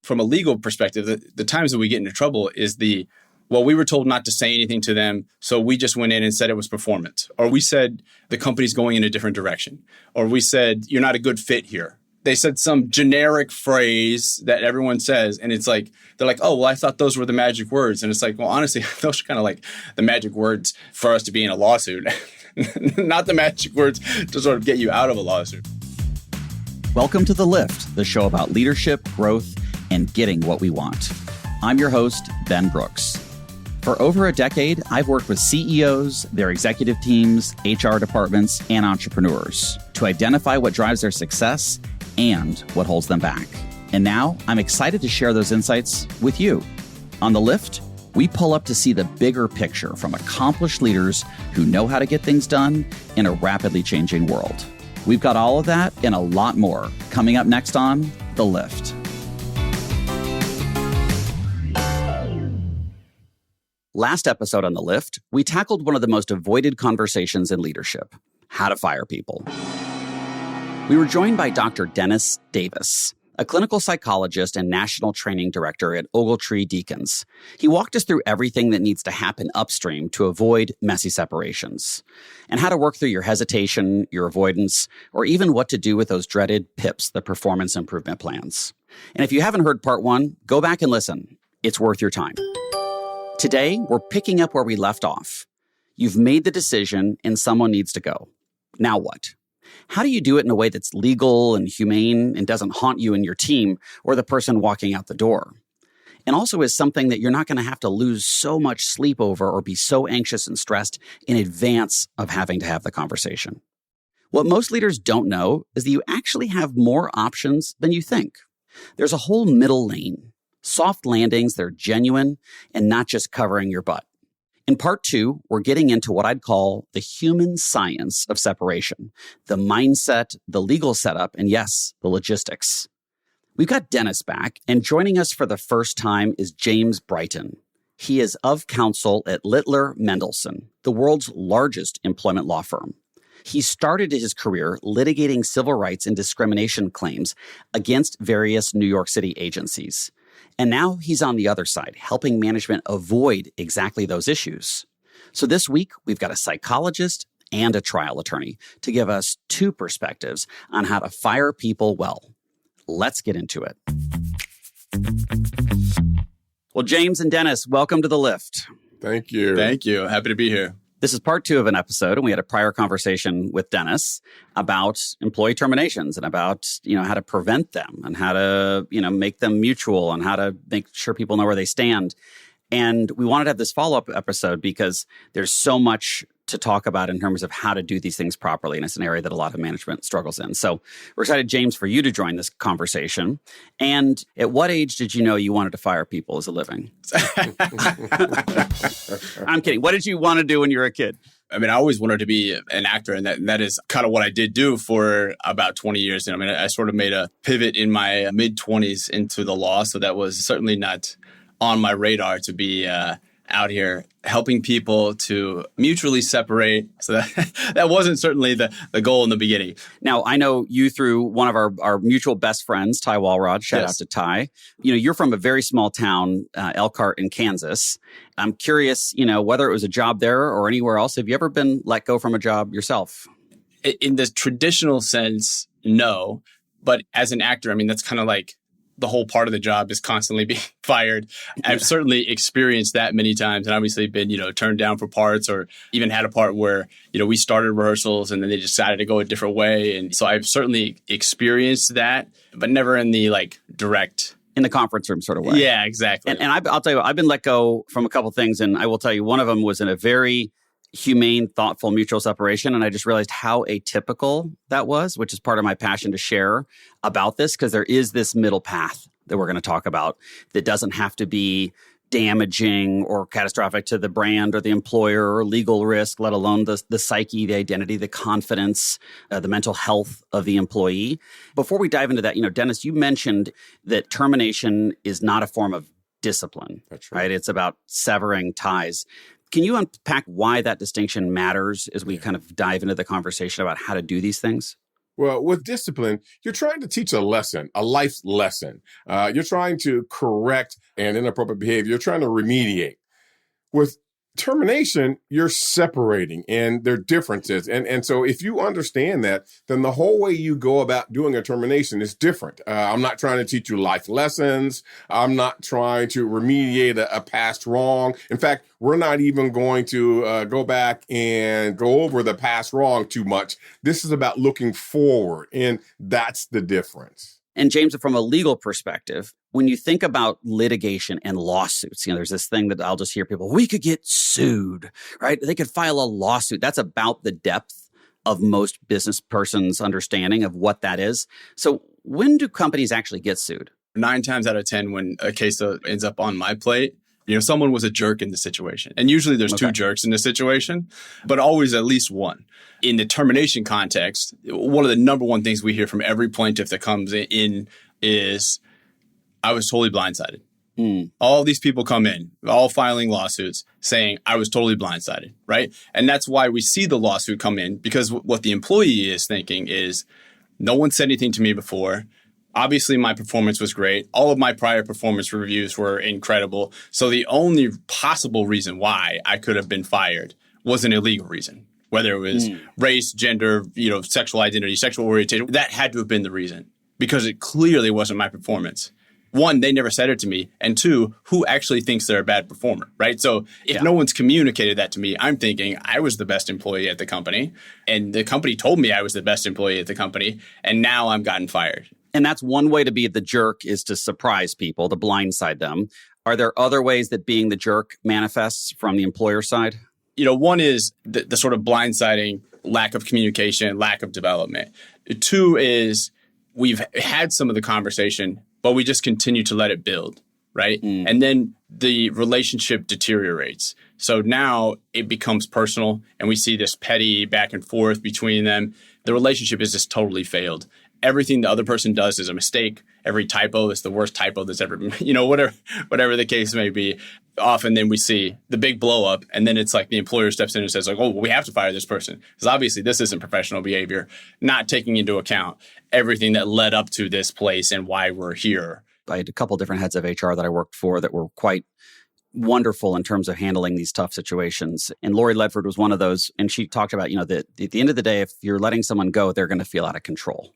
from a legal perspective, the times that we get into trouble is we were told not to say anything to them, so we just went in and said it was performance. Or we said the company's going in a different direction. Or we said, you're not a good fit here. They said some generic phrase that everyone says, and it's like, they're like, oh, well, I thought those were the magic words. And it's like, well, honestly, those are kind of like the magic words for us to be in a lawsuit, not the magic words to sort of get you out of a lawsuit. Welcome to The Lift, the show about leadership, growth, and getting what we want. I'm your host, Ben Brooks. For over a decade, I've worked with CEOs, their executive teams, HR departments, and entrepreneurs to identify what drives their success and what holds them back. And now I'm excited to share those insights with you. On The Lift, we pull up to see the bigger picture from accomplished leaders who know how to get things done in a rapidly changing world. We've got all of that and a lot more coming up next on The Lift. Last episode on The Lift, we tackled one of the most avoided conversations in leadership, how to fire people. We were joined by Dr. Dennis Davis, a clinical psychologist and national training director at Ogletree Deakins. He walked us through everything that needs to happen upstream to avoid messy separations, and how to work through your hesitation, your avoidance, or even what to do with those dreaded PIPs, the performance improvement plans. And if you haven't heard part one, go back and listen. It's worth your time. Today, we're picking up where we left off. You've made the decision and someone needs to go. Now what? How do you do it in a way that's legal and humane and doesn't haunt you and your team or the person walking out the door? And also is something that you're not going to have to lose so much sleep over or be so anxious and stressed in advance of having to have the conversation. What most leaders don't know is that you actually have more options than you think. There's a whole middle lane. Soft landings that are genuine and not just covering your butt. In part two, we're getting into what I'd call the human science of separation, the mindset, the legal setup, and yes, the logistics. We've got Dennis back, and joining us for the first time is James Bryton. He is of counsel at Littler Mendelson, the world's largest employment law firm. He started his career litigating civil rights and discrimination claims against various New York City agencies. And now he's on the other side, helping management avoid exactly those issues. So this week, we've got a psychologist and a trial attorney to give us two perspectives on how to fire people well. Let's get into it. Well, James and Dennis, welcome to The Lift. Thank you. Thank you. Happy to be here. This is part two of an episode, and we had a prior conversation with Dennis about employee terminations and about, how to prevent them and how to, make them mutual and how to make sure people know where they stand. And we wanted to have this follow-up episode because there's so much to talk about in terms of how to do these things properly. And it's an area that a lot of management struggles in. So we're excited, James, for you to join this conversation. And at what age did you know you wanted to fire people as a living? I'm kidding. What did you want to do when you were a kid? I mean, I always wanted to be an actor, and that is kind of what I did do for about 20 years. And I sort of made a pivot in my mid-20s into the law, so that was certainly not on my radar to be out here helping people to mutually separate. So that wasn't certainly the goal in the beginning. Now, I know you through one of our mutual best friends, Ty Walrod. Shout out to Ty. You're from a very small town, Elkhart in Kansas. I'm curious, whether it was a job there or anywhere else. Have you ever been let go from a job yourself? In the traditional sense, no. But as an actor, that's kind of like the whole part of the job is constantly being fired. I've certainly experienced that many times, and obviously been, turned down for parts, or even had a part where, we started rehearsals and then they decided to go a different way. And so I've certainly experienced that, but never in the direct. In the conference room sort of way. Yeah, exactly. And I'll tell you, I've been let go from a couple things, and I will tell you, one of them was in a very humane, thoughtful, mutual separation. And I just realized how atypical that was, which is part of my passion to share about this, because there is this middle path that we're going to talk about that doesn't have to be damaging or catastrophic to the brand or the employer or legal risk, let alone the psyche, the identity, the confidence, the mental health of the employee. Before we dive into that, Dennis, you mentioned that termination is not a form of discipline. That's right. It's about severing ties. Can you unpack why that distinction matters as we kind of dive into the conversation about how to do these things? Well, with discipline, you're trying to teach a lesson, a life lesson. You're trying to correct an inappropriate behavior. You're trying to remediate. With termination, you're separating, and there are differences. And so if you understand that, then the whole way you go about doing a termination is different. I'm not trying to teach you life lessons. I'm not trying to remediate a past wrong. In fact, we're not even going to go back and go over the past wrong too much. This is about looking forward, and that's the difference. And James, from a legal perspective, when you think about litigation and lawsuits, there's this thing that I'll just hear people, we could get sued, right? They could file a lawsuit. That's about the depth of most business persons' understanding of what that is. So when do companies actually get sued? 9 times out of 10, when a case ends up on my plate, someone was a jerk in the situation. And usually there's 2 jerks in the situation, but always at least one. In the termination context, one of the number one things we hear from every plaintiff that comes in is, I was totally blindsided. All these people come in, all filing lawsuits saying, I was totally blindsided, right? And that's why we see the lawsuit come in, because what the employee is thinking is, no one said anything to me before. Obviously, my performance was great. All of my prior performance reviews were incredible. So the only possible reason why I could have been fired was an illegal reason, whether it was race, gender, sexual identity, sexual orientation. That had to have been the reason, because it clearly wasn't my performance. 1, they never said it to me. And 2, who actually thinks they're a bad performer, right? So if no one's communicated that to me, I'm thinking I was the best employee at the company, and the company told me I was the best employee at the company, and now I'm gotten fired. And that's one way to be the jerk, is to surprise people, to blindside them. Are there other ways that being the jerk manifests from the employer side? One is the sort of blindsiding, lack of communication, lack of development. 2 is we've had some of the conversation, but we just continue to let it build, right? And then the relationship deteriorates. So now it becomes personal, and we see this petty back and forth between them. The relationship is just totally failed. Everything the other person does is a mistake. Every typo is the worst typo that's ever been, whatever the case may be. Often then we see the big blow up, and then it's like the employer steps in and says, we have to fire this person, because obviously this isn't professional behavior, not taking into account everything that led up to this place and why we're here. I had a couple different heads of HR that I worked for that were quite wonderful in terms of handling these tough situations. And Lori Ledford was one of those. And she talked about, that at the end of the day, if you're letting someone go, they're going to feel out of control.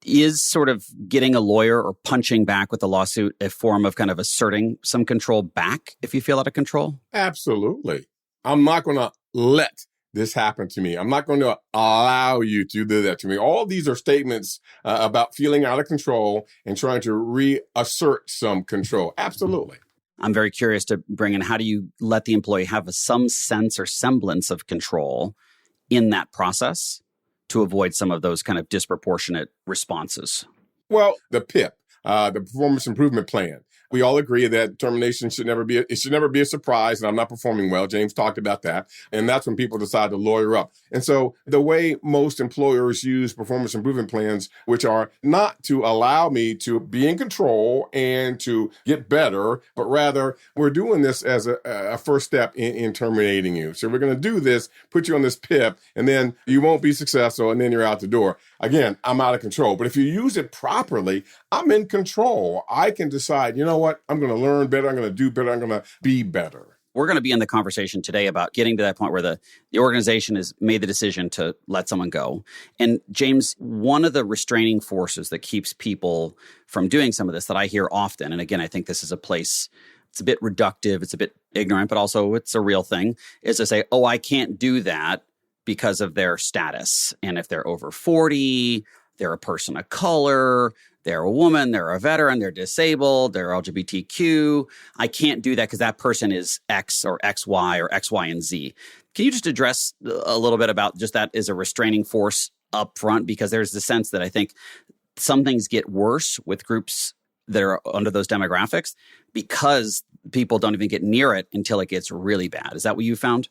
Is sort of getting a lawyer or punching back with a lawsuit a form of kind of asserting some control back if you feel out of control? Absolutely. I'm not going to let this happen to me. I'm not going to allow you to do that to me. All these are statements about feeling out of control and trying to reassert some control. Absolutely. I'm very curious to bring in, how do you let the employee have some sense or semblance of control in that process to avoid some of those kind of disproportionate responses? Well, the PIP, the Performance Improvement Plan. We all agree that termination should never be a surprise, and I'm not performing well. James talked about that. And that's when people decide to lawyer up. And so the way most employers use performance improvement plans, which are not to allow me to be in control and to get better, but rather we're doing this as a first step in terminating you. So we're going to do this, put you on this PIP, and then you won't be successful, and then you're out the door. Again, I'm out of control. But if you use it properly, I'm in control. I can decide, what? I'm going to learn better. I'm going to do better. I'm going to be better. We're going to be in the conversation today about getting to that point where the organization has made the decision to let someone go. And James, one of the restraining forces that keeps people from doing some of this that I hear often, and again, I think this is a place, it's a bit reductive, it's a bit ignorant, but also it's a real thing, is to say, I can't do that because of their status. And if they're over 40, they're a person of color, they're a woman, they're a veteran, they're disabled, they're LGBTQ. I can't do that because that person is X or XY or X, Y, and Z. Can you just address a little bit about just that as a restraining force up front? Because there's the sense that I think some things get worse with groups that are under those demographics because people don't even get near it until it gets really bad. Is that what you found?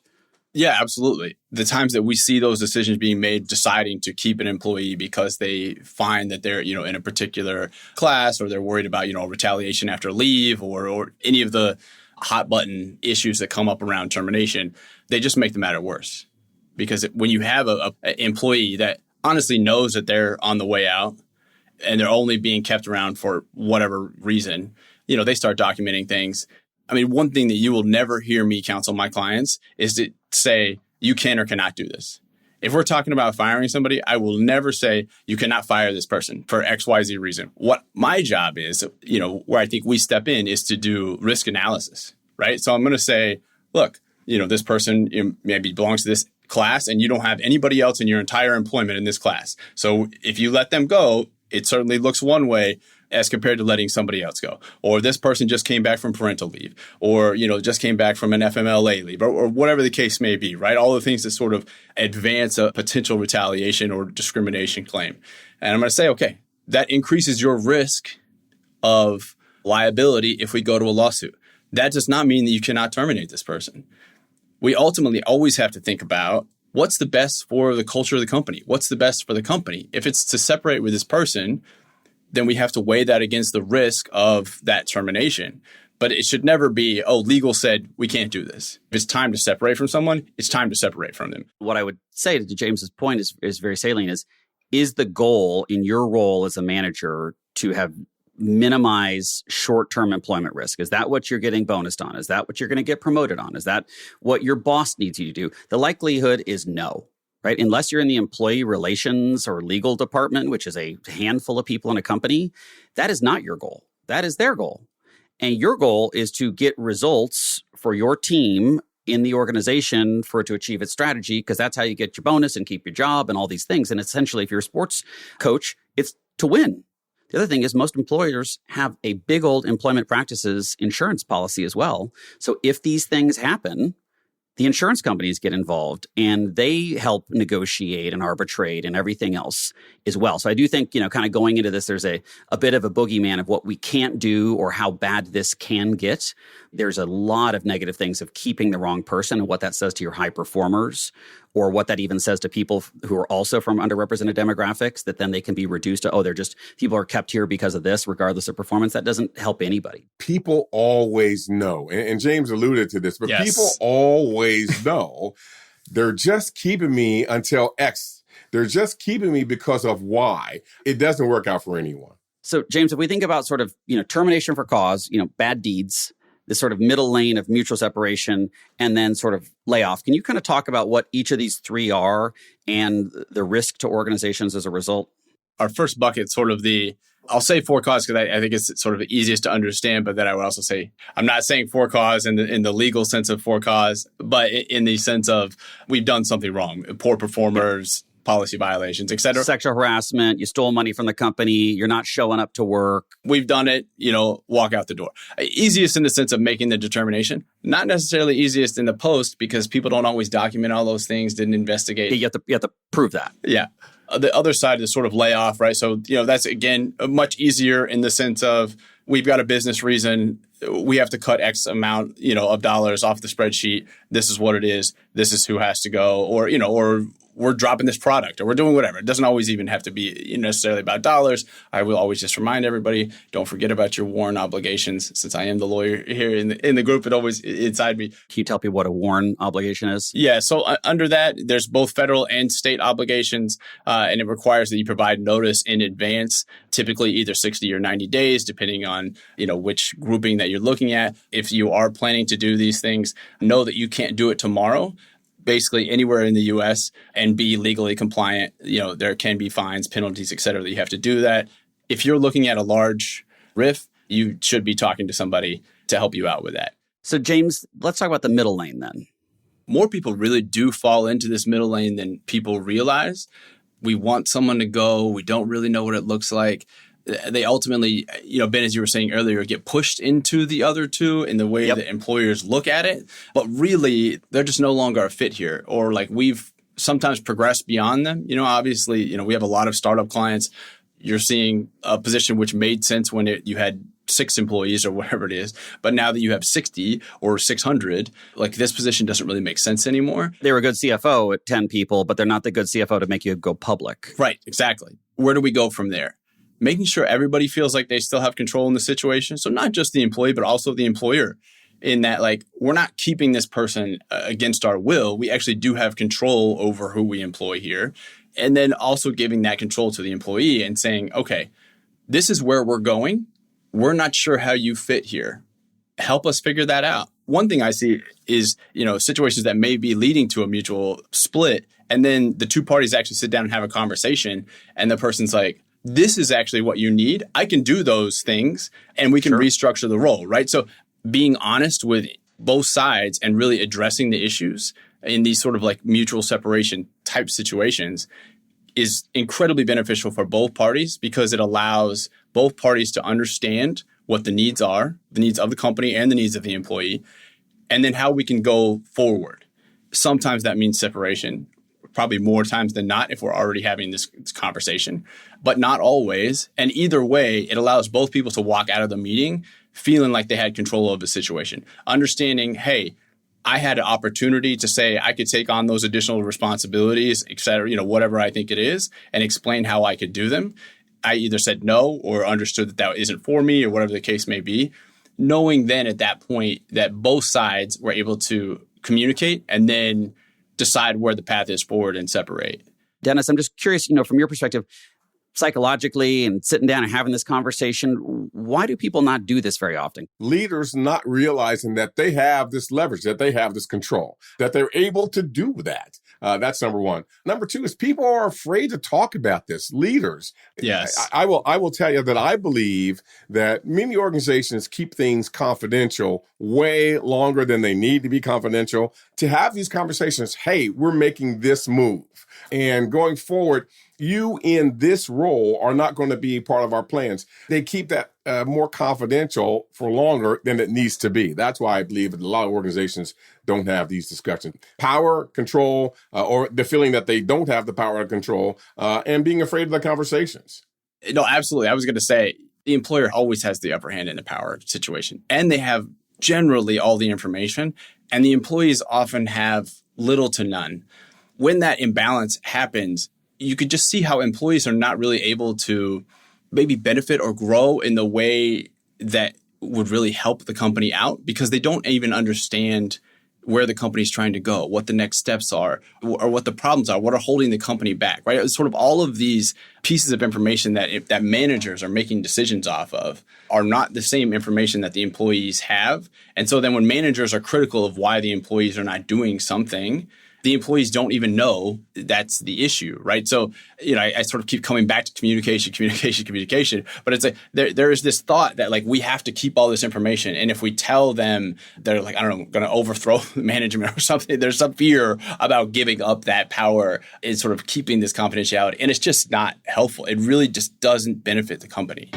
Yeah, absolutely. The times that we see those decisions being made, deciding to keep an employee because they find that they're, in a particular class, or they're worried about, retaliation after leave, or any of the hot button issues that come up around termination, they just make the matter worse. Because when you have an employee that honestly knows that they're on the way out and they're only being kept around for whatever reason, they start documenting things. I mean, one thing that you will never hear me counsel my clients is to say, you can or cannot do this. If we're talking about firing somebody, I will never say you cannot fire this person for XYZ reason. What my job is, where I think we step in is to do risk analysis, right? So I'm going to say, look, this person maybe belongs to this class and you don't have anybody else in your entire employment in this class. So if you let them go, it certainly looks one way as compared to letting somebody else go. Or this person just came back from parental leave, or, just came back from an FMLA leave, or whatever the case may be, right? All the things that sort of advance a potential retaliation or discrimination claim. And I'm going to say, okay, that increases your risk of liability if we go to a lawsuit. That does not mean that you cannot terminate this person. We ultimately always have to think about what's the best for the culture of the company? What's the best for the company? If it's to separate with this person, then we have to weigh that against the risk of that termination. But it should never be, legal said we can't do this. If it's time to separate from someone, it's time to separate from them. What I would say to James's point is very salient is the goal in your role as a manager to have minimize short-term employment risk? Is that what you're getting bonused on? Is that what you're going to get promoted on? Is that what your boss needs you to do? The likelihood is no. Right? Unless you're in the employee relations or legal department, which is a handful of people in a company, that is not your goal. That is their goal. And your goal is to get results for your team in the organization for it to achieve its strategy, because that's how you get your bonus and keep your job and all these things. And essentially, if you're a sports coach, it's to win. The other thing is most employers have a big old employment practices insurance policy as well. So if these things happen, the insurance companies get involved and they help negotiate and arbitrate and everything else as well. So I do think, kind of going into this, there's a bit of a boogeyman of what we can't do or how bad this can get. There's a lot of negative things of keeping the wrong person and what that says to your high performers, or what that even says to people who are also from underrepresented demographics, that then they can be reduced to, they're just, people are kept here because of this, regardless of performance. That doesn't help anybody. People always know, and James alluded to this, but Yes. People always know they're just keeping me until X. They're just keeping me because of Y. It doesn't work out for anyone. So James, if we think about sort of, termination for cause, bad deeds, this sort of middle lane of mutual separation, and then sort of layoff. Can you kind of talk about what each of these three are and the risk to organizations as a result? Our first bucket, sort of I'll say for cause because I think it's sort of the easiest to understand, but then I would also say, I'm not saying for cause in the legal sense of for cause, but in the sense of we've done something wrong, poor performers, policy violations, et cetera. Sexual harassment, you stole money from the company, you're not showing up to work. We've done it, walk out the door. Easiest in the sense of making the determination, not necessarily easiest in the post because people don't always document all those things, didn't investigate. You have to prove that. Yeah. The other side is sort of layoff, right? So, that's, again, much easier in the sense of we've got a business reason. We have to cut X amount, of dollars off the spreadsheet. This is what it is. This is who has to go. Or, or we're dropping this product or we're doing whatever. It doesn't always even have to be necessarily about dollars. I will always just remind everybody, don't forget about your WARN obligations. Since I am the lawyer here in the group, it always inside me. Can you tell people what a WARN obligation is? Yeah. So under that, there's both federal and state obligations, and it requires that you provide notice in advance, typically either 60 or 90 days, depending on, which grouping that you're looking at. If you are planning to do these things, know that you can't do it tomorrow. Basically anywhere in the U.S. and be legally compliant. There can be fines, penalties, et cetera, that you have to do that. If you're looking at a large RIF, you should be talking to somebody to help you out with that. So James, let's talk about the middle lane then. More people really do fall into this middle lane than people realize. We want someone to go. We don't really know what it looks like. They ultimately, Ben, as you were saying earlier, get pushed into the other two in the way that employers look at it. But really, they're just no longer a fit here. Or like we've sometimes progressed beyond them. Obviously, we have a lot of startup clients. You're seeing a position which made sense when you had 6 employees or whatever it is. But now that you have 60 or 600, like this position doesn't really make sense anymore. They were a good CFO at 10 people, but they're not the good CFO to make you go public. Right, exactly. Where do we go from there? Making sure everybody feels like they still have control in the situation. So not just the employee, but also the employer, in that like we're not keeping this person against our will. We actually do have control over who we employ here. And then also giving that control to the employee and saying, okay, this is where we're going. We're not sure how you fit here. Help us figure that out. One thing I see is, situations that may be leading to a mutual split. And then the two parties actually sit down and have a conversation. And the person's like, this is actually what you need. I can do those things and we can restructure the role, right? So being honest with both sides and really addressing the issues in these sort of like mutual separation type situations is incredibly beneficial for both parties because it allows both parties to understand what the needs are, the needs of the company and the needs of the employee, and then how we can go forward. Sometimes that means separation, probably more times than not if we're already having this conversation, but not always. And either way, it allows both people to walk out of the meeting feeling like they had control of the situation, understanding, hey, I had an opportunity to say I could take on those additional responsibilities, et cetera, whatever I think it is, and explain how I could do them. I either said no or understood that isn't for me or whatever the case may be. Knowing then at that point that both sides were able to communicate and then decide where the path is forward and separate. Dennis, I'm just curious, from your perspective, psychologically and sitting down and having this conversation, why do people not do this very often? Leaders not realizing that they have this leverage, that they have this control, that they're able to do that. That's number one. Number two is people are afraid to talk about this. Leaders. Yes. I will tell you that I believe that many organizations keep things confidential way longer than they need to be confidential. To have these conversations, hey, we're making this move. And going forward, you in this role are not going to be part of our plans. They keep that more confidential for longer than it needs to be. That's why I believe that a lot of organizations don't have these discussions. Power, control, or the feeling that they don't have the power to control, and being afraid of the conversations. No, absolutely. I was going to say the employer always has the upper hand in the power situation, and they have generally all the information, and the employees often have little to none. When that imbalance happens, you could just see how employees are not really able to maybe benefit or grow in the way that would really help the company out because they don't even understand where the company's trying to go, what the next steps are, or what the problems are, what are holding the company back, right? It's sort of all of these pieces of information that managers are making decisions off of are not the same information that the employees have. And so then when managers are critical of why the employees are not doing something, the employees don't even know that's the issue, right? So, I sort of keep coming back to communication, but it's like there is this thought that like we have to keep all this information. And if we tell them they're like, I don't know, going to overthrow management or something, there's some fear about giving up that power and sort of keeping this confidentiality. And it's just not helpful. It really just doesn't benefit the company.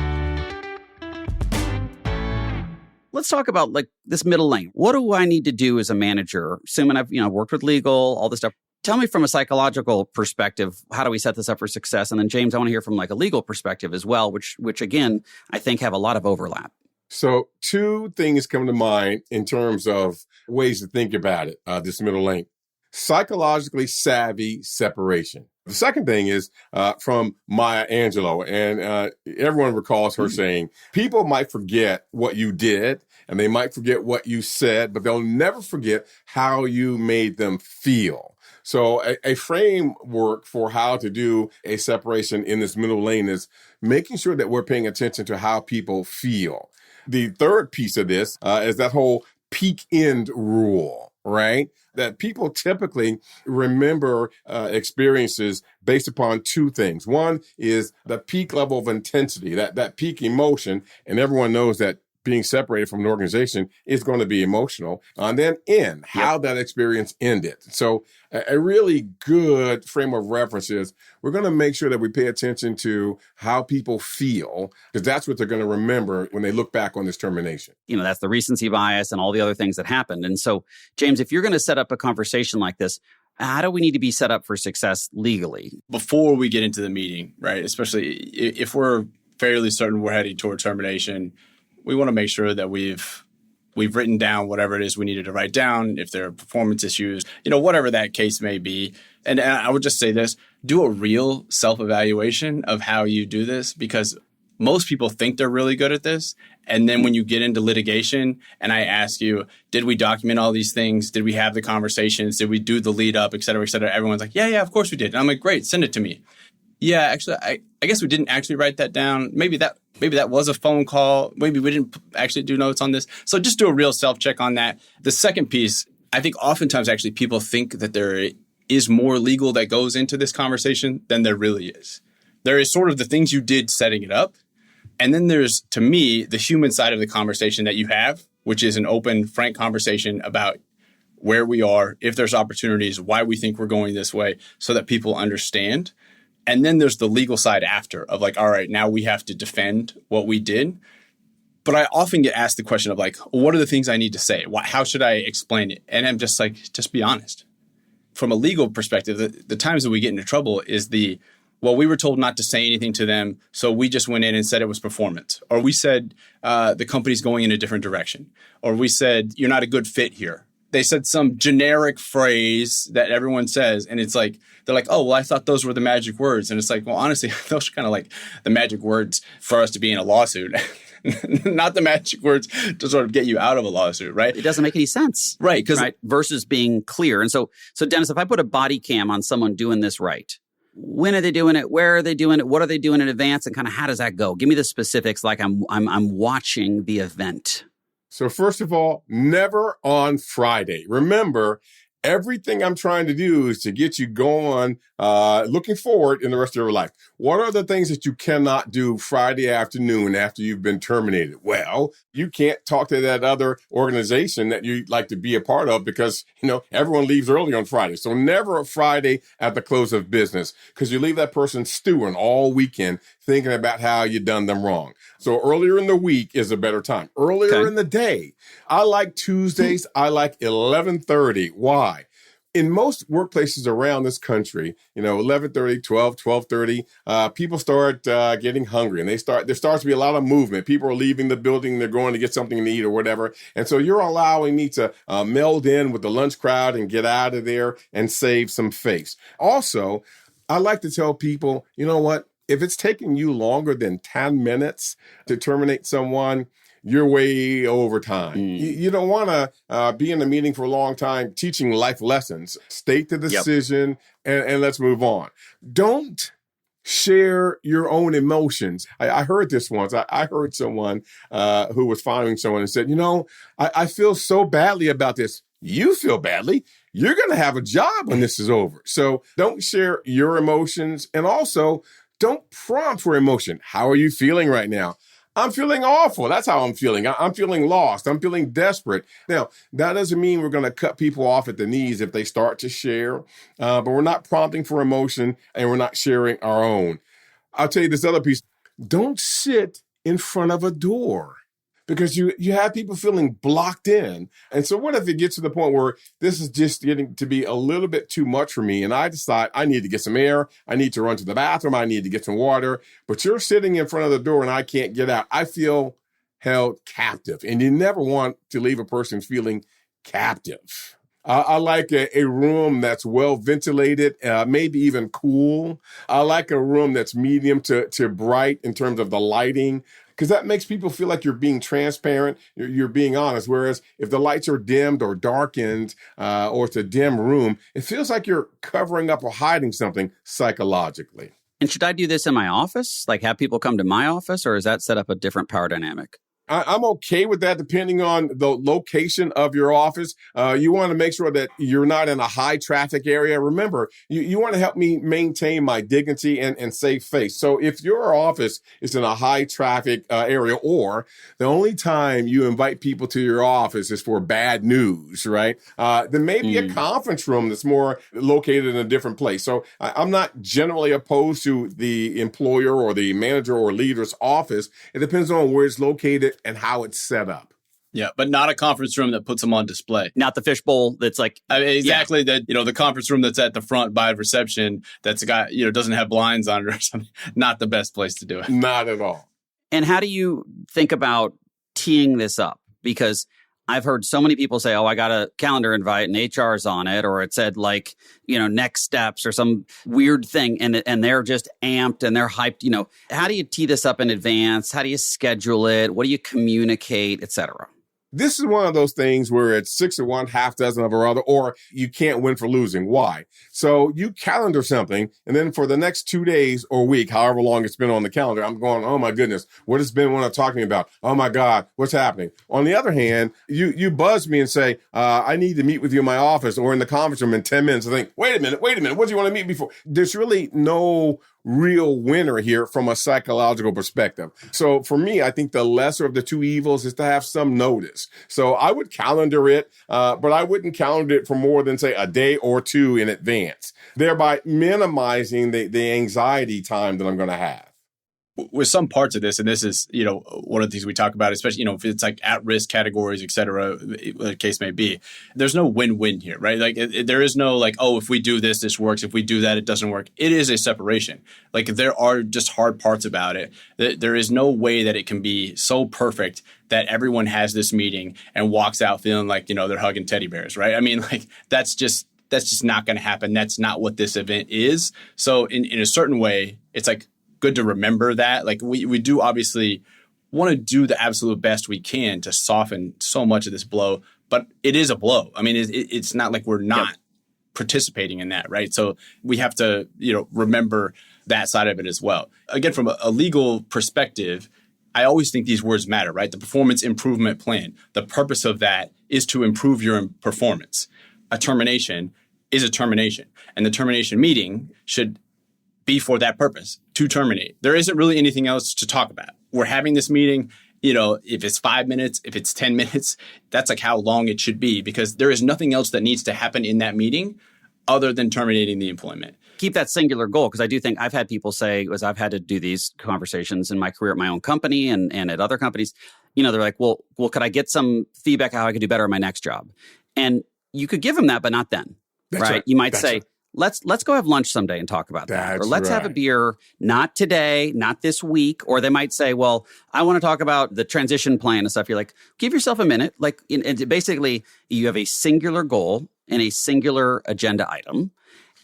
Let's talk about like this middle lane. What do I need to do as a manager? Assuming I've worked with legal, all this stuff. Tell me from a psychological perspective, how do we set this up for success? And then James, I want to hear from like a legal perspective as well, which again, I think have a lot of overlap. So two things come to mind in terms of ways to think about it, this middle lane. Psychologically savvy separation. The second thing is from Maya Angelou, and everyone recalls her saying, people might forget what you did, and they might forget what you said, but they'll never forget how you made them feel. So a framework for how to do a separation in this middle lane is making sure that we're paying attention to how people feel. The third piece of this is that whole peak end rule, right? That people typically remember experiences based upon two things. One is the peak level of intensity, that peak emotion, and everyone knows that being separated from an organization is going to be emotional. And then how that experience ended. So a really good frame of reference is we're going to make sure that we pay attention to how people feel, because that's what they're going to remember when they look back on this termination. That's the recency bias and all the other things that happened. And so, James, if you're going to set up a conversation like this, how do we need to be set up for success legally? Before we get into the meeting, right? Especially if we're fairly certain we're heading toward termination, we want to make sure that we've written down whatever it is we needed to write down, if there are performance issues, whatever that case may be. And I would just say this, do a real self-evaluation of how you do this, because most people think they're really good at this. And then when you get into litigation and I ask you, did we document all these things? Did we have the conversations? Did we do the lead up, et cetera, et cetera? Everyone's like, yeah, of course we did. And I'm like, great, send it to me. Yeah, actually, I guess we didn't actually write that down. Maybe that was a phone call. Maybe we didn't actually do notes on this. So just do a real self-check on that. The second piece, I think oftentimes actually people think that there is more legal that goes into this conversation than there really is. There is sort of the things you did setting it up. And then there's, to me, the human side of the conversation that you have, which is an open, frank conversation about where we are, if there's opportunities, why we think we're going this way, so that people understand. And then there's the legal side after of like, all right, now we have to defend what we did. But I often get asked the question of like, what are the things I need to say? How should I explain it? And I'm just like, just be honest. From a legal perspective, the times that we get into trouble is we were told not to say anything to them, so we just went in and said it was performance. Or we said the company's going in a different direction. Or we said, you're not a good fit here. They said some generic phrase that everyone says, and it's like, they're like, oh, well, I thought those were the magic words. And it's like, well, honestly, those are kind of like the magic words for us to be in a lawsuit. Not the magic words to sort of get you out of a lawsuit, right? It doesn't make any sense. Right. Versus being clear. And so Dennis, if I put a body cam on someone doing this right, when are they doing it? Where are they doing it? What are they doing in advance? And kind of how does that go? Give me the specifics like I'm watching the event. So first of all, never on Friday. Remember, everything I'm trying to do is to get you going, looking forward in the rest of your life. What are the things that you cannot do Friday afternoon after you've been terminated? Well, you can't talk to that other organization that you'd like to be a part of because, everyone leaves early on Friday. So never a Friday at the close of business because you leave that person stewing all weekend thinking about how you done them wrong. So earlier in the week is a better time. Earlier in the day. I like Tuesdays. I like 11:30. Why? In most workplaces around this country, 11:30, 12:30, people start getting hungry and there starts to be a lot of movement. People are leaving the building. They're going to get something to eat or whatever. And so you're allowing me to meld in with the lunch crowd and get out of there and save some face. Also, I like to tell people, you know what? If it's taking you longer than 10 minutes to terminate someone, you're way over time. You don't want to be in a meeting for a long time teaching life lessons. State the decision and let's move on. Don't share your own emotions. I heard this once. I heard someone who was firing someone and said, I feel so badly about this. You feel badly. You're going to have a job when this is over. So don't share your emotions. And also, don't prompt for emotion. How are you feeling right now? I'm feeling awful. That's how I'm feeling. I'm feeling lost. I'm feeling desperate. Now, that doesn't mean we're going to cut people off at the knees if they start to share, but we're not prompting for emotion and we're not sharing our own. I'll tell you this other piece. Don't sit in front of a door because you have people feeling blocked in. And so what if it gets to the point where this is just getting to be a little bit too much for me and I decide I need to get some air, I need to run to the bathroom, I need to get some water, but you're sitting in front of the door and I can't get out. I feel held captive. And you never want to leave a person feeling captive. I like a room that's well ventilated, maybe even cool. I like a room that's medium to bright in terms of the lighting, because that makes people feel like you're being transparent, you're being honest. Whereas if the lights are dimmed or darkened or it's a dim room, it feels like you're covering up or hiding something psychologically. And should I do this in my office? Like have people come to my office, or is that set up a different power dynamic? I'm okay with that depending on the location of your office. You want to make sure that you're not in a high traffic area. Remember, you want to help me maintain my dignity and save face. So if your office is in a high traffic area, or the only time you invite people to your office is for bad news, right? Then maybe a conference room that's more located in a different place. So I'm not generally opposed to the employer or the manager or leader's office. It depends on where it's located and how it's set up. Yeah, but not a conference room that puts them on display. Not the fishbowl that's like... exactly, that, the conference room that's at the front by reception that's got, doesn't have blinds on it or something. Not the best place to do it. Not at all. And how do you think about teeing this up? Because I've heard so many people say, oh, I got a calendar invite and HR's on it, or it said like, next steps or some weird thing. And they're just amped and they're hyped. How do you tee this up in advance? How do you schedule it? What do you communicate, et cetera? This is one of those things where it's 6 of one, half dozen of our other, or you can't win for losing. Why? So you calendar something, and then for the next 2 days or week, however long it's been on the calendar, I'm going, oh my goodness, what has Ben want to talk to me about? Oh my God, what's happening? On the other hand, you buzz me and say, I need to meet with you in my office or in the conference room in 10 minutes. I think, wait a minute, what do you want to meet before? There's really no real winner here from a psychological perspective. So for me, I think the lesser of the two evils is to have some notice. So I would calendar it, but I wouldn't calendar it for more than, say, a day or two in advance, thereby minimizing the anxiety time that I'm going to have. With some parts of this, and this is, one of the things we talk about, especially, if it's like at-risk categories, et cetera, the case may be, there's no win-win here, right? Like there is no like, oh, if we do this, this works. If we do that, it doesn't work. It is a separation. Like there are just hard parts about it. There is no way that it can be so perfect that everyone has this meeting and walks out feeling like, they're hugging teddy bears, right? I mean, like that's just not going to happen. That's not what this event is. So in a certain way, it's like, good to remember that. Like we do obviously want to do the absolute best we can to soften so much of this blow, but it is a blow. I mean, it's not like we're not participating in that, right? So we have to, remember that side of it as well. Again, from a legal perspective, I always think these words matter, right? The performance improvement plan, the purpose of that is to improve your performance. A termination is a termination, and the termination meeting should be for that purpose, to terminate. There isn't really anything else to talk about. We're having this meeting, if it's 5 minutes, if it's 10 minutes, that's like how long it should be, because there is nothing else that needs to happen in that meeting other than terminating the employment. Keep that singular goal, because I do think I've had people say, as I've had to do these conversations in my career at my own company and at other companies, they're like, well, could I get some feedback how I could do better in my next job? And you could give them that, but not then, right? You might say, Let's go have lunch someday and talk about that. Or let's have a beer, not today, not this week. Or they might say, well, I want to talk about the transition plan and stuff. You're like, give yourself a minute. Like, and basically, you have a singular goal and a singular agenda item.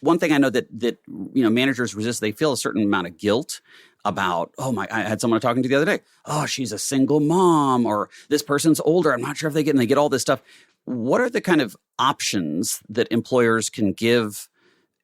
One thing I know that managers resist, they feel a certain amount of guilt about, I had someone talking to the other day. Oh, she's a single mom, or this person's older. I'm not sure if they get all this stuff. What are the kind of options that employers can give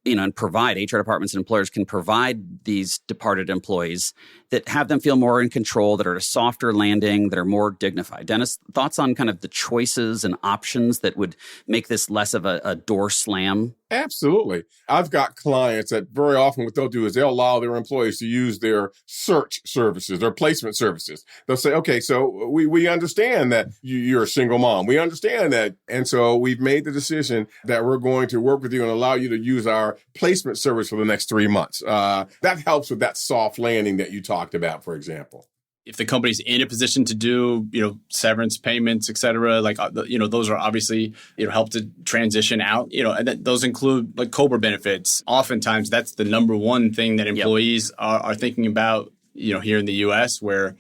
and provide, HR departments and employers can provide these departed employees that have them feel more in control, that are a softer landing, that are more dignified? Dennis, thoughts on kind of the choices and options that would make this less of a door slam? Absolutely. I've got clients that very often what they'll do is they'll allow their employees to use their search services, their placement services. They'll say, okay, so we understand that you're a single mom. We understand that. And so we've made the decision that we're going to work with you and allow you to use our placement service for the next 3 months. That helps with that soft landing that you talked about, for example. If the company's in a position to do, severance payments, et cetera, like, those are obviously, help to transition out, and those include like COBRA benefits. Oftentimes that's the number one thing that employees are thinking about, here in the US, where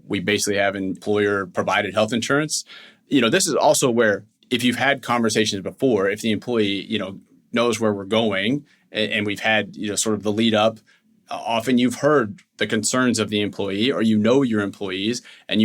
we basically have employer provided health insurance. This is also where if you've had conversations before, if the employee, knows where we're going and we've had, sort of the lead up, often you've heard the concerns of the employee, or your employees, and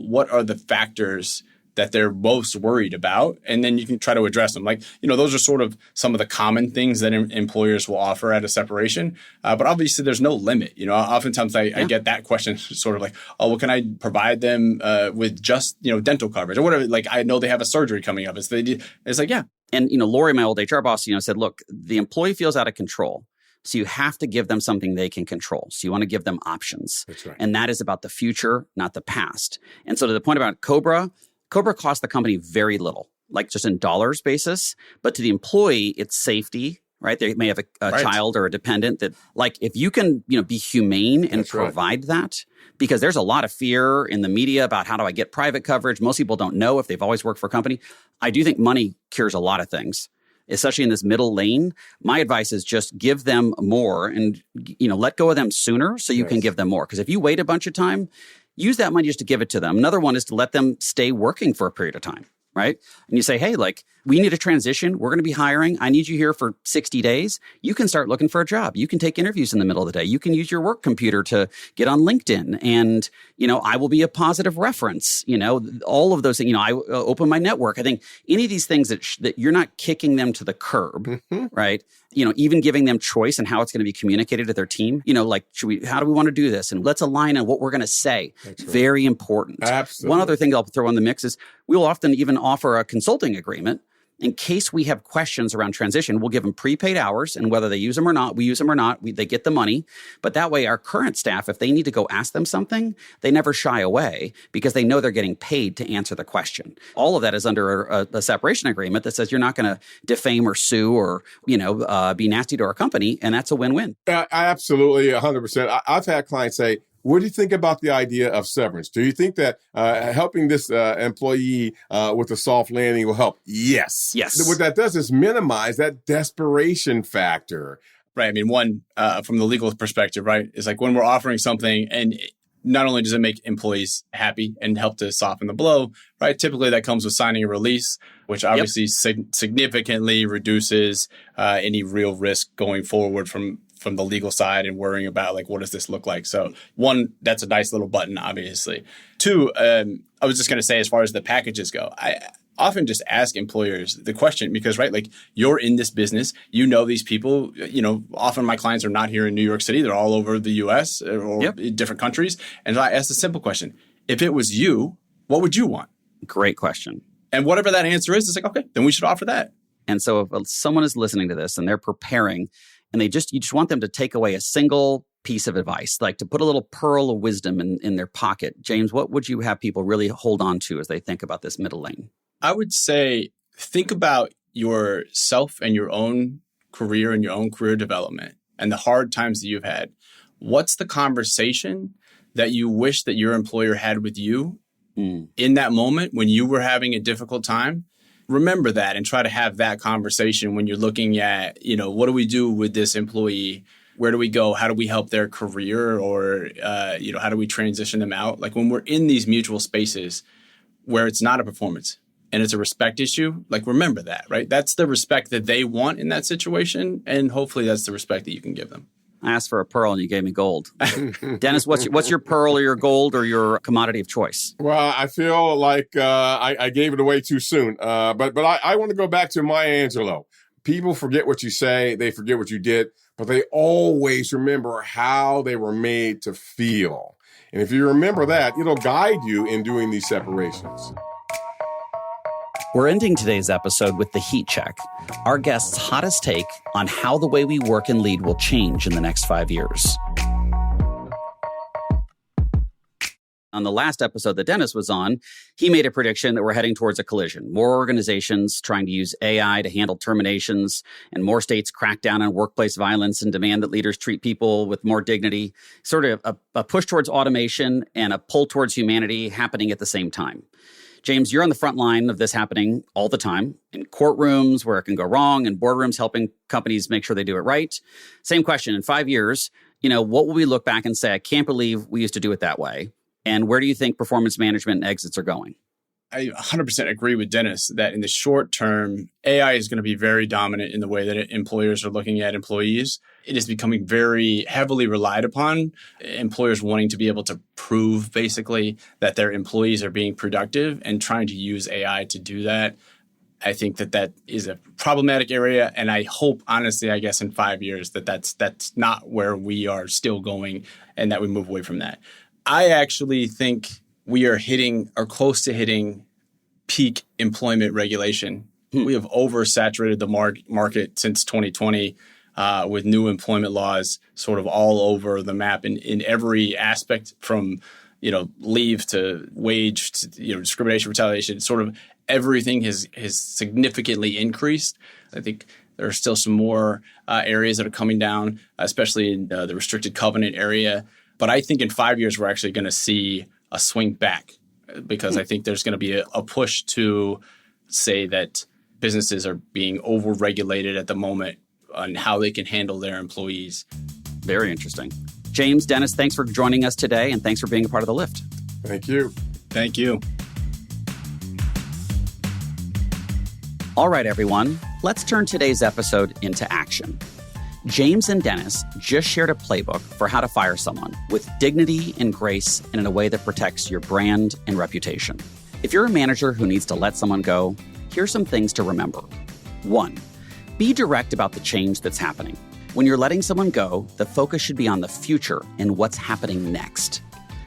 what are the factors that they're most worried about, and then you can try to address them. Like, those are sort of some of the common things that employers will offer at a separation. But obviously there's no limit. Oftentimes I get that question sort of like, oh, well, can I provide them with just, dental coverage or whatever? Like, I know they have a surgery coming up. It's like, yeah. And, Lori, my old HR boss, said, look, the employee feels out of control. So you have to give them something they can control. So you want to give them options. That's right. And that is about the future, not the past. And so to the point about COBRA costs the company very little, like just in dollars basis. But to the employee, it's safety, right? They may have a child or a dependent that, like, if you can, be humane and provide that, because there's a lot of fear in the media about how do I get private coverage. Most people don't know if they've always worked for a company. I do think money cures a lot of things, especially in this middle lane. My advice is just give them more and, let go of them sooner so you can give them more. Because if you wait a bunch of time, use that money just to give it to them. Another one is to let them stay working for a period of time, right? And you say, hey, like, we need a transition. We're going to be hiring. I need you here for 60 days. You can start looking for a job. You can take interviews in the middle of the day. You can use your work computer to get on LinkedIn. And, I will be a positive reference. All of those things. I open my network. I think any of these things that you're not kicking them to the curb, right? Even giving them choice and how it's going to be communicated to their team. Like, how do we want to do this? And let's align on what we're going to say. That's right. Very important. Absolutely. One other thing I'll throw in the mix is we will often even offer a consulting agreement. In case we have questions around transition, we'll give them prepaid hours, and whether they use them or not, we use them or not, they get the money. But that way, our current staff, if they need to go ask them something, they never shy away because they know they're getting paid to answer the question. All of that is under a separation agreement that says you're not going to defame or sue or, be nasty to our company, and that's a win-win. Absolutely, 100%. I've had clients say, what do you think about the idea of severance? Do you think that helping this employee with a soft landing will help? Yes. What that does is minimize that desperation factor. Right. I mean, one, from the legal perspective, right, is like when we're offering something and not only does it make employees happy and help to soften the blow, right? Typically that comes with signing a release, which obviously significantly reduces any real risk going forward from the legal side and worrying about like, what does this look like? So one, that's a nice little button, obviously. Two, I was just going to say, as far as the packages go, I often just ask employers the question because, right, like you're in this business, these people, often my clients are not here in New York City. They're all over the US or in different countries. And I ask a simple question. If it was you, what would you want? Great question. And whatever that answer is, it's like, okay, then we should offer that. And so if someone is listening to this and they're preparing and you just want them to take away a single piece of advice, like to put a little pearl of wisdom in their pocket, James, what would you have people really hold on to as they think about this middle lane? I would say think about yourself and your own career and your own career development and the hard times that you've had. What's the conversation that you wish that your employer had with you in that moment when you were having a difficult time? Remember that and try to have that conversation when you're looking at, what do we do with this employee? Where do we go? How do we help their career? Or, how do we transition them out? Like when we're in these mutual spaces where it's not a performance and it's a respect issue, like remember that, right? That's the respect that they want in that situation. And hopefully that's the respect that you can give them. I asked for a pearl and you gave me gold. Dennis, what's your pearl or your gold or your commodity of choice? Well, I feel like I gave it away too soon. But I want to go back to Maya Angelou. People forget what you say. They forget what you did. But they always remember how they were made to feel. And if you remember that, it'll guide you in doing these separations. We're ending today's episode with the heat check, our guest's hottest take on how the way we work and lead will change in the next 5 years. On the last episode that Dennis was on, he made a prediction that we're heading towards a collision. More organizations trying to use AI to handle terminations, and more states crack down on workplace violence and demand that leaders treat people with more dignity. Sort of a push towards automation and a pull towards humanity happening at the same time. James, you're on the front line of this happening all the time in courtrooms where it can go wrong and boardrooms helping companies make sure they do it right. Same question. In 5 years, what will we look back and say, I can't believe we used to do it that way? And where do you think performance management and exits are going? I 100% agree with Dennis that in the short term, AI is going to be very dominant in the way that employers are looking at employees. It is becoming very heavily relied upon. Employers wanting to be able to prove basically that their employees are being productive and trying to use AI to do that. I think that is a problematic area. And I hope, honestly, I guess in 5 years that's not where we are still going and that we move away from that. I actually think we are hitting or close to hitting peak employment regulation. We have oversaturated the market since 2020 with new employment laws sort of all over the map in every aspect from, leave to wage to, discrimination, retaliation, sort of everything has significantly increased. I think there are still some more areas that are coming down, especially in the restricted covenant area. But I think in 5 years, we're actually going to see a swing back because I think there's going to be a push to say that businesses are being over-regulated at the moment on how they can handle their employees. Very interesting. James, Dennis, thanks for joining us today, and thanks for being a part of The Lift. Thank you. Thank you. All right, everyone, let's turn today's episode into action. James and Dennis just shared a playbook for how to fire someone with dignity and grace and in a way that protects your brand and reputation. If you're a manager who needs to let someone go, here's some things to remember. 1, be direct about the change that's happening. When you're letting someone go, the focus should be on the future and what's happening next.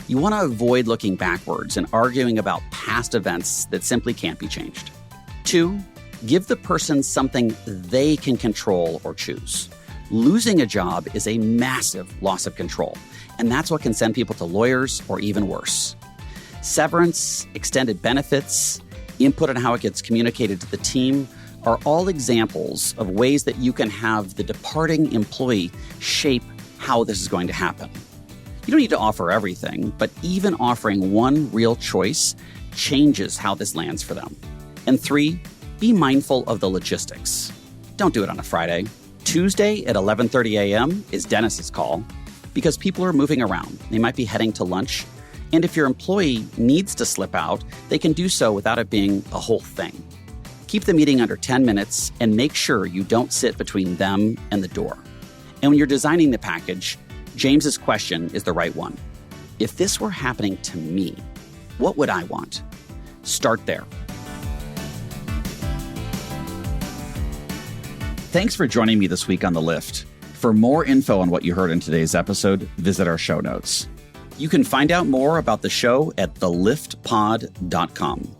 You want to avoid looking backwards and arguing about past events that simply can't be changed. 2, give the person something they can control or choose. Losing a job is a massive loss of control, and that's what can send people to lawyers or even worse. Severance, extended benefits, input on how it gets communicated to the team are all examples of ways that you can have the departing employee shape how this is going to happen. You don't need to offer everything, but even offering one real choice changes how this lands for them. And 3, be mindful of the logistics. Don't do it on a Friday. Tuesday at 11:30 a.m. is Dennis's call because people are moving around. They might be heading to lunch. And if your employee needs to slip out, they can do so without it being a whole thing. Keep the meeting under 10 minutes and make sure you don't sit between them and the door. And when you're designing the package, James's question is the right one. If this were happening to me, what would I want? Start there. Thanks for joining me this week on The Lift. For more info on what you heard in today's episode, visit our show notes. You can find out more about the show at theliftpod.com.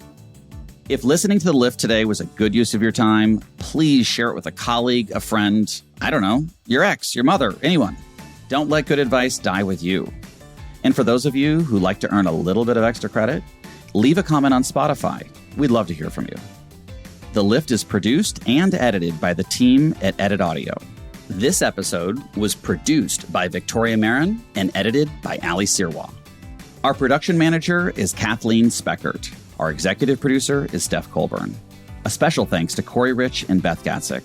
If listening to The Lift today was a good use of your time, please share it with a colleague, a friend, I don't know, your ex, your mother, anyone. Don't let good advice die with you. And for those of you who like to earn a little bit of extra credit, leave a comment on Spotify. We'd love to hear from you. The Lift is produced and edited by the team at Edit Audio. This episode was produced by Victoria Marin and edited by Ali Sirwa. Our production manager is Kathleen Speckert. Our executive producer is Steph Colburn. A special thanks to Corey Rich and Beth Gatzik.